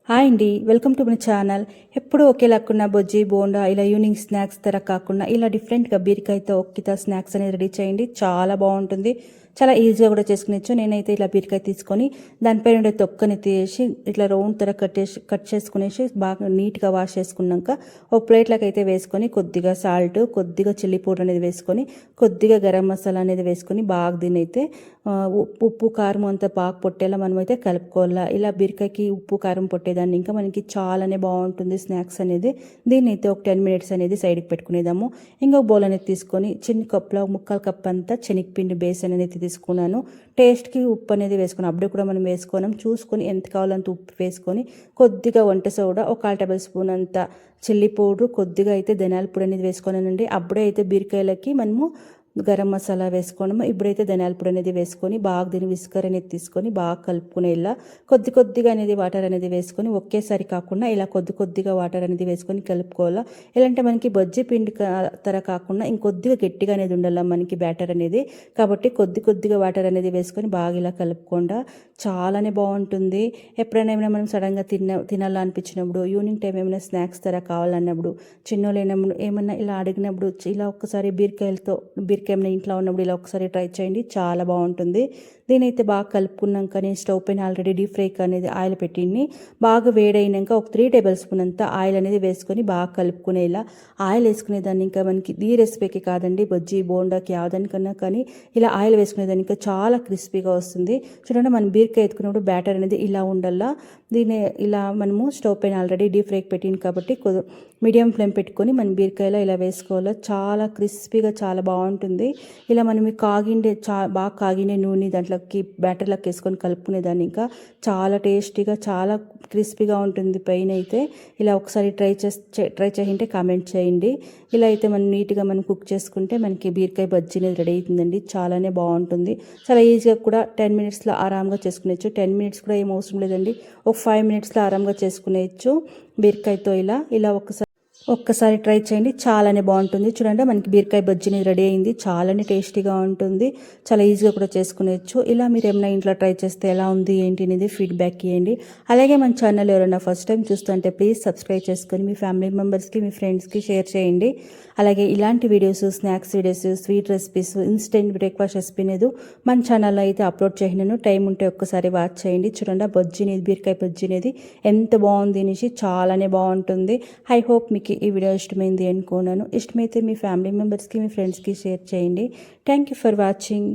Hi అండి, welcome to my channel. ఎప్పుడు ఒకేలాక్కున్న బొజ్జి బోండా ఇలా ఈవినింగ్ స్నాక్స్ తర కాకుండా ఇలా డిఫరెంట్గా బీరకాయతో ఒక్కిత స్నాక్స్ అనేది రెడీ చేయండి. చాలా బాగుంటుంది, చాలా ఈజీగా కూడా చేసుకునేచ్చు. నేనైతే ఇలా బీరకాయ తీసుకొని దానిపైన ఉండే తొక్కని తీసి ఇట్లా రౌండ్ తర కట్ చేసుకునేసి బాగా నీట్గా వాష్ చేసుకున్నాక ఒక ప్లేట్లోకి అయితే వేసుకొని కొద్దిగా సాల్ట్, కొద్దిగా చిల్లీ పౌడర్ అనేది వేసుకొని కొద్దిగా గరం మసాలా అనేది వేసుకొని బాగా దీన్ని అయితే ఉప్పు కారం అంతా బాగా పొట్టేలా మనమైతే కలుపుకోవాలా. ఇలా బీరకాయకి ఉప్పు కారం పొట్టేదాన్ని ఇంకా మనకి చాలానే బాగుంటుంది స్నాక్స్ అనేది. దీన్ని అయితే ఒక 10 minutes అనేది సైడ్కి పెట్టుకునేదాము. ఇంకొక బౌల్ అనేది తీసుకొని చిన్న కప్లో ముక్కాలు కప్ అంతా శనగపిండి బేసన్ అనేది తీసుకున్నాను. టేస్ట్కి ఉప్పు అనేది వేసుకున్నాను. అప్పుడు కూడా మనం వేసుకున్నాం, చూసుకొని ఎంత కావాలంత ఉప్పు వేసుకొని కొద్దిగా వంట సోడా, ఒక 1/2 tablespoon అంత చిల్లీ పౌడర్, కొద్దిగా అయితే ధనియాల పొడి అనేది వేసుకున్నానండి. అప్పుడే అయితే బీరకాయలకి మనము గరం మసాలా వేసుకోవడము. ఇప్పుడైతే ధనియాల పొడి అనేది వేసుకొని బాగా దీన్ని విస్కర్ అనేది తీసుకొని బాగా కలుపుకునే ఇలా కొద్దిగా అనేది వాటర్ అనేది వేసుకొని ఒకేసారి కాకుండా ఇలా కొద్దిగా వాటర్ అనేది వేసుకొని కలుపుకోవాలా. ఎలా అంటే మనకి బజ్జీ పిండి తర కాకుండా ఇంకొద్దిగా గట్టిగా అనేది ఉండాలి మనకి బ్యాటర్ అనేది. కాబట్టి కొద్దిగా వాటర్ అనేది వేసుకొని బాగా ఇలా కలుపుకుండా చాలానే బాగుంటుంది. ఎప్పుడైనా ఏమైనా మనం సడన్గా తినాలనిపించినప్పుడు, ఈవినింగ్ టైం ఏమైనా స్నాక్స్ తర కావాలన్నప్పుడు, చిన్నోళ్ళు ఏమన్నా ఇలా అడిగినప్పుడు ఇలా ఒక్కసారి బీరకాయ ఏమైనా ఇంట్లో ఉన్నప్పుడు ఇలా ఒకసారి ట్రై చేయండి, చాలా బాగుంటుంది. దీనైతే బాగా కలుపుకున్నాక నేను స్టవ్ పైన ఆల్రెడీ డీప్ ఫ్రై అనేది ఆయిల్ పెట్టింది. బాగా వేడైనాక ఒక 3 tablespoon అంతా ఆయిల్ అనేది వేసుకొని బాగా కలుపుకునేలా. ఆయిల్ వేసుకునేదాన్ని ఇంకా మనకి ఈ రెసిపీకి కాదండి, బజ్జీ బోండాకి యావదానికన్నా కానీ ఇలా ఆయిల్ వేసుకునేదాన్ని ఇంకా చాలా క్రిస్పీగా వస్తుంది. చూడండి, మనం బీరకాయ ఎత్తుకున్నప్పుడు బ్యాటర్ అనేది ఇలా ఉండాలా. దీన్ని ఇలా మనము స్టవ్ పైన ఆల్రెడీ డీప్ ఫ్రైకి పెట్టింది కాబట్టి మీడియం ఫ్లేమ్ పెట్టుకొని మనం బీరకాయలో ఇలా వేసుకోవాలి. చాలా క్రిస్పీగా చాలా బాగుంటుంది. ఇలా మనం బాగా కాగిండే నూనె దాంట్లోకి బ్యాటర్లోకి వేసుకొని కలుపుకునేదాన్ని ఇంకా చాలా టేస్టీగా చాలా క్రిస్పీగా ఉంటుంది. పైన అయితే ఇలా ఒకసారి ట్రై చేయంటే కామెంట్ చేయండి. ఇలా అయితే మనం నీట్గా మనం కుక్ చేసుకుంటే మనకి బీరకాయ బజ్జీ అనేది రెడీ అవుతుందండి. చాలానే బాగుంటుంది. చాలా ఈజీగా కూడా 10 minutesలో ఆరాంగా చేసుకునేచ్చు. 10 minutes కూడా ఏం అవసరం లేదండి, ఒక 5 minutesలో ఆరాంగా చేసుకునేచ్చు బీరకాయతో. ఇలా ఒక్కసారి ట్రై చేయండి, చాలానే బాగుంటుంది. చూడండి, మనకి బీరకాయ బజ్జీ రెడీ అయింది. చాలానే టేస్టీగా ఉంటుంది, చాలా ఈజీగా కూడా చేసుకునేచ్చు. ఇలా మీరు ఏమైనా ఇంట్లో ట్రై చేస్తే ఎలా ఉంది ఏంటి అనేది ఫీడ్బ్యాక్ ఇవ్వండి. అలాగే మన ఛానల్ ఎవరైనా ఫస్ట్ టైం చూస్తుంటే ప్లీజ్ సబ్స్క్రైబ్ చేసుకొని మీ ఫ్యామిలీ మెంబర్స్కి, మీ ఫ్రెండ్స్కి షేర్ చేయండి. అలాగే ఇలాంటి videos, snacks videos, sweet recipes, instant breakfast recipe అనేది మన ఛానల్లో అయితే అప్లోడ్ చేసినాను. టైం ఉంటే ఒక్కసారి వాచ్ చేయండి. చూడండి, బీరకాయ బజ్జీ అనేది ఎంత బాగుంది అనేసి, చాలానే బాగుంటుంది. ఐ హోప్ మీకు ఈ వీడియో ఇష్టమైంది అనుకున్నాను. ఇష్టమైతే మీ ఫ్యామిలీ మెంబర్స్కి, మీ ఫ్రెండ్స్కి షేర్ చేయండి. Thank you for watching.